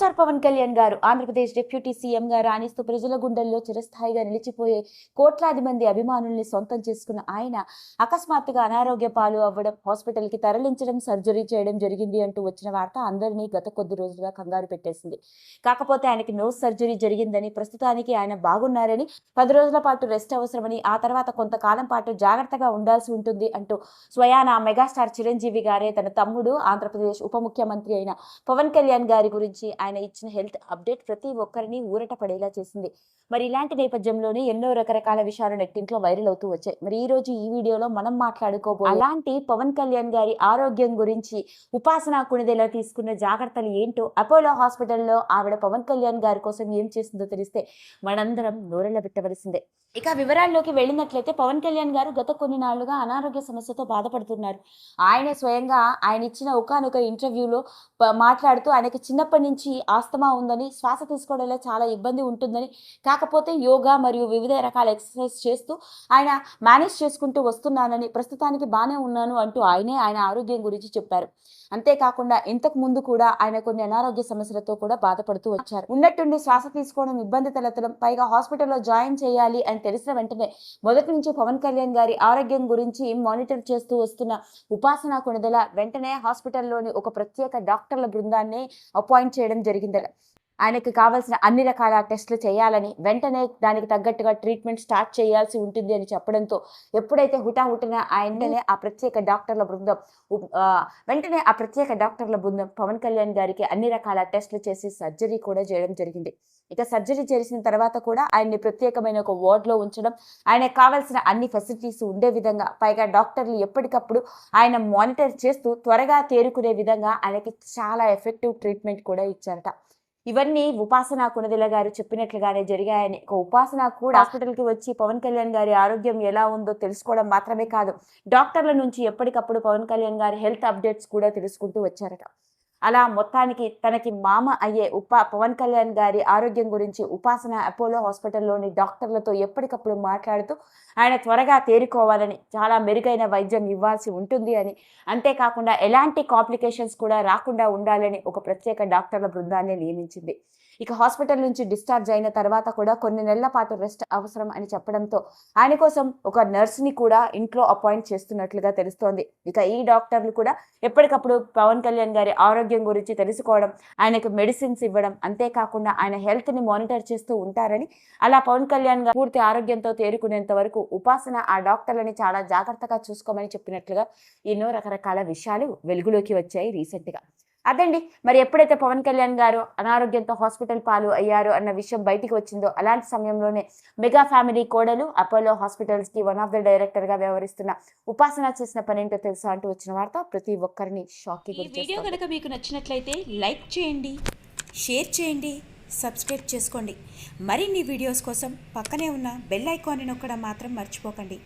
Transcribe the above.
Power star Pawan Kalyan గారు Andhra Pradesh deputy CM గా రాణిస్తూ ప్రజల గుండెల్లో చిరస్థాయిగా నిలిచిపోయే కోట్లాది మంది అభిమానుల్ని సొంతం చేసుకున్న ఆయన అకస్మాత్తుగా అనారోగ్య పాలు అవ్వడం, హాస్పిటల్ కి తరలించడం, సర్జరీ చేయడం జరిగింది అంటూ వచ్చిన వార్త అందరినీ గత కొద్ది రోజులుగా కంగారు పెట్టేసింది. కాకపోతే ఆయనకి నోస్ సర్జరీ జరిగిందని, ప్రస్తుతానికి ఆయన బాగున్నారని, 10 రోజుల పాటు రెస్ట్ అవసరమని, ఆ తర్వాత కొంతకాలం పాటు జాగ్రత్తగా ఉండాల్సి ఉంటుంది అంటూ స్వయాన మెగాస్టార్ చిరంజీవి గారే తన తమ్ముడు ఆంధ్రప్రదేశ్ ఉప ముఖ్యమంత్రి అయిన పవన్ కళ్యాణ్ గారి గురించి ఆయన ఇచ్చిన హెల్త్ అప్డేట్ ప్రతి ఒక్కరిని ఊరట పడేలా చేసింది. మరి ఇలాంటి నేపథ్యంలోనే ఎన్నో రకరకాల విషయాలు నెట్టింట్లో వైరల్ అవుతూ వచ్చాయి. మరి ఈ రోజు ఈ వీడియోలో మనం మాట్లాడుకోబోయే అలాంటి పవన్ కళ్యాణ్ గారి ఆరోగ్యం గురించి ఉపాసన కొణిదెల తీసుకున్న జాగ్రత్తలు ఏంటో, అపోలో హాస్పిటల్లో ఆవిడ పవన్ కళ్యాణ్ గారి కోసం ఏం చేసిందో తెలిస్తే మనందరం నోరెళ్ళ పెట్టవలసిందే. ఇక వివరాల్లోకి వెళ్ళినట్లయితే పవన్ కళ్యాణ్ గారు గత కొన్ని నాళ్లుగా అనారోగ్య సమస్యతో బాధపడుతున్నారు. ఆయనే స్వయంగా ఆయన ఇచ్చిన ఒకానొక ఇంటర్వ్యూలో మాట్లాడుతూ ఆయనకి చిన్నప్పటి నుంచి ఆస్తమా ఉందని, శ్వాస తీసుకోవడంలో చాలా ఇబ్బంది ఉంటుందని, కాకపోతే యోగా మరియు వివిధ రకాల ఎక్సర్సైజ్ చేస్తూ ఆయన మేనేజ్ చేసుకుంటూ వస్తున్నానని, ప్రస్తుతానికి బాగానే ఉన్నాను అంటూ ఆయన ఆరోగ్యం గురించి చెప్పారు. అంతేకాకుండా ఇంతకు ముందు కూడా ఆయన కొన్ని అనారోగ్య సమస్యలతో కూడా బాధపడుతూ వచ్చారు. ఉన్నట్టుండి శ్వాస తీసుకోవడం ఇబ్బంది తలెత్తడం, పైగా హాస్పిటల్లో జాయిన్ చేయాలి అని తెలిసిన వెంటనే మొదటి నుంచి పవన్ కళ్యాణ్ గారి ఆరోగ్యం గురించి మానిటర్ చేస్తూ వస్తున్న ఉపాసన కొణిదెల వెంటనే హాస్పిటల్లోని ఒక ప్రత్యేక డాక్టర్ల బృందాన్ని అపాయింట్ చేయడం జరిగింది. ఆయనకి కావాల్సిన అన్ని రకాల టెస్టులు చేయాలని, వెంటనే దానికి తగ్గట్టుగా ట్రీట్మెంట్ స్టార్ట్ చేయాల్సి ఉంటుంది అని చెప్పడంతో ఎప్పుడైతే హుటాహుటిన వెంటనే ఆ ప్రత్యేక డాక్టర్ల బృందం పవన్ కళ్యాణ్ గారికి అన్ని రకాల టెస్టులు చేసి సర్జరీ కూడా చేయడం జరిగింది. ఇక సర్జరీ చేసిన తర్వాత కూడా ఆయన్ని ప్రత్యేకమైన ఒక వార్డులో ఉంచడం, ఆయనకు కావాల్సిన అన్ని ఫెసిలిటీస్ ఉండే విధంగా, పైగా డాక్టర్లు ఎప్పటికప్పుడు ఆయన మానిటర్ చేస్తూ త్వరగా తేరుకునే విధంగా ఆయనకి చాలా ఎఫెక్టివ్ ట్రీట్మెంట్ కూడా ఇచ్చారట. ఇవన్నీ ఉపాసన కొణిదెల గారు చెప్పినట్లుగానే జరిగాయని, ఉపాసన కూడా హాస్పిటల్కి వచ్చి పవన్ కళ్యాణ్ గారి ఆరోగ్యం ఎలా ఉందో తెలుసుకోవడం మాత్రమే కాదు, డాక్టర్ల నుంచి ఎప్పటికప్పుడు పవన్ కళ్యాణ్ గారి హెల్త్ అప్డేట్స్ కూడా తెలుసుకుంటూ వచ్చారట. అలా మొత్తానికి తనకి మామ అయ్యే పవన్ కళ్యాణ్ గారి ఆరోగ్యం గురించి ఉపాసన అపోలో హాస్పిటల్లోని డాక్టర్లతో ఎప్పటికప్పుడు మాట్లాడుతూ ఆయన త్వరగా తేరుకోవాలని, చాలా మెరుగైన వైద్యం ఇవ్వాల్సి ఉంటుంది అని, అంతేకాకుండా ఎలాంటి కాంప్లికేషన్స్ కూడా రాకుండా ఉండాలని ఒక ప్రత్యేక డాక్టర్ల బృందాన్ని నియమించింది. ఇక హాస్పిటల్ నుంచి డిశ్చార్జ్ అయిన తర్వాత కూడా కొన్ని నెలల పాటు రెస్ట్ అవసరం అని చెప్పడంతో ఆయన కోసం ఒక నర్స్ని కూడా ఇంట్లో అపాయింట్ చేస్తున్నట్లుగా తెలుస్తోంది. ఇక ఈ డాక్టర్లు కూడా ఎప్పటికప్పుడు పవన్ కళ్యాణ్ గారి ఆరోగ్యం గురించి తెలుసుకోవడం, ఆయనకు మెడిసిన్స్ ఇవ్వడం, అంతేకాకుండా ఆయన హెల్త్ని మానిటర్ చేస్తూ ఉంటారని, అలా పవన్ కళ్యాణ్ గారు పూర్తి ఆరోగ్యంతో తేరుకునేంత వరకు ఉపాసన ఆ డాక్టర్లని చాలా జాగ్రత్తగా చూసుకోమని చెప్పినట్లుగా ఎన్నో రకరకాల విషయాలు వెలుగులోకి వచ్చాయి రీసెంట్గా. అదండి, మరి ఎప్పుడైతే పవన్ కళ్యాణ్ గారు అనారోగ్యంతో హాస్పిటల్ పాలు అయ్యారు అన్న విషయం బయటికి వచ్చిందో, అలాంటి సమయంలోనే మెగా ఫ్యామిలీ కోడలు అపోలో హాస్పిటల్స్కి వన్ ఆఫ్ ద డైరెక్టర్గా వ్యవహరిస్తున్న ఉపాసన చేసిన పనేంటో తెలుసా అంటూ వచ్చిన వార్త ప్రతి ఒక్కరిని షాక్కి గురి చేస్తుంది. వీడియో కనుక మీకు నచ్చినట్లయితే లైక్ చేయండి, షేర్ చేయండి, సబ్స్క్రైబ్ చేసుకోండి. మరిన్ని వీడియోస్ కోసం పక్కనే ఉన్న బెల్ ఐకాన్ని నొక్కడం మాత్రం మర్చిపోకండి.